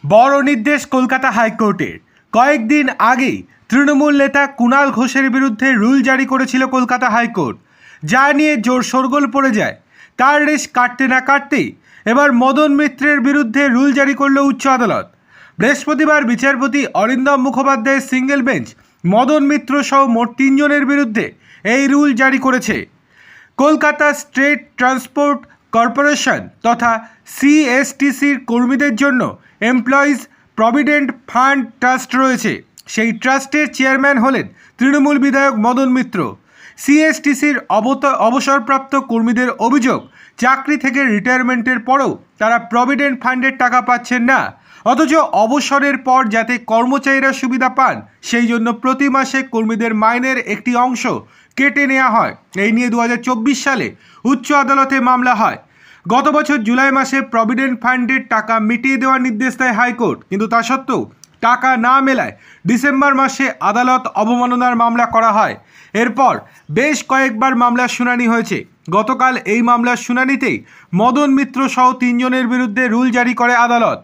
বড় নির্দেশ কলকাতা হাইকোর্টের। কয়েকদিন আগেই তৃণমূল নেতা কুণাল ঘোষের বিরুদ্ধে রুল জারি করেছিল কলকাতা হাইকোর্ট, যা নিয়ে জোর শোরগোল পড়ে যায়। তার রেশ কাটতে না কাটতেই এবার মদন মিত্রের বিরুদ্ধে রুল জারি করল উচ্চ আদালত। বৃহস্পতিবার বিচারপতি অরিন্দম মুখোপাধ্যায়ের সিঙ্গেল বেঞ্চ মদন মিত্র সহ মোট 3 জনের বিরুদ্ধে এই রুল জারি করেছে। কলকাতা স্টেট ট্রান্সপোর্ট কর্পোরেশন তথা সিএসটিসির কর্মীদের জন্য এমপ্লয়িজ প্রভিডেন্ট ফান্ড ট্রাস্ট রয়েছে। সেই ট্রাস্টের চেয়ারম্যান হলেন তৃণমূল বিধায়ক মদন মিত্র। সিএসটিসির অবসরপ্রাপ্ত কর্মীদের অভিযোগ, চাকরি থেকে রিটায়ারমেন্টের পরেও তারা প্রভিডেন্ট ফান্ডের টাকা পাচ্ছেন না, অথচ অবসরের পর যাতে কর্মচারীরা সুবিধা পান সেই জন্য প্রতি মাসে কর্মীদের মাইনের একটি অংশ কেটে নেওয়া হয়। এই নিয়ে 2024 সালে উচ্চ আদালতে মামলা হয়। গত বছর জুলাই মাসে প্রভিডেন্ট ফান্ডের টাকা মিটিয়ে দেওয়ার নির্দেশ দেয় হাইকোর্ট, কিন্তু তা সত্ত্বেও টাকা না মেলায় ডিসেম্বর মাসে আদালত অবমাননার মামলা করা হয়। এরপর বেশ কয়েকবার মামলার শুনানি হয়েছে। গতকাল এই মামলার শুনানিতেই মদন মিত্র সহ 3 জনের বিরুদ্ধে রুল জারি করে আদালত।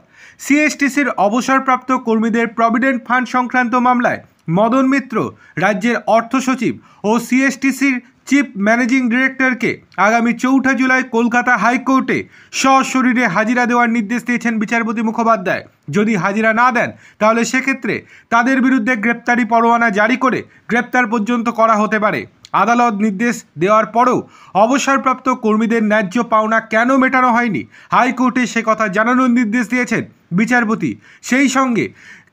সিএসটিসির অবসরপ্রাপ্ত কর্মীদের প্রভিডেন্ট ফান্ড সংক্রান্ত মামলায় মদন মিত্র রাজ্যের অর্থ সচিব ও সিএসটিসির চিফ ম্যানেজিং ডিরেক্টরকে আগামী 4 জুলাই কলকাতা হাইকোর্টে সশরীরে হাজিরা দেওয়ার নির্দেশ দিয়েছেন বিচারপতি মুখোপাধ্যায়। যদি হাজিরা না দেন তাহলে সেক্ষেত্রে তাদের বিরুদ্ধে গ্রেপ্তারি পরোয়ানা জারি করে গ্রেপ্তার পর্যন্ত করা হতে পারে। আদালত নির্দেশ দেওয়ার পরেও অবসরপ্রাপ্ত কর্মীদের ন্যায্য পাওনা কেন মেটানো হয়নি, হাইকোর্টে সে কথা জানানোর নির্দেশ দিয়েছেন বিচারপতি। সেই সঙ্গে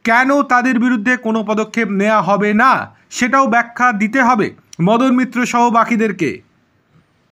কেন তাদের বিরুদ্ধে কোনো পদক্ষেপ নেওয়া হবে না সেটাও ব্যাখ্যা দিতে হবে মদন মিত্র সহ বাকিদেরকে।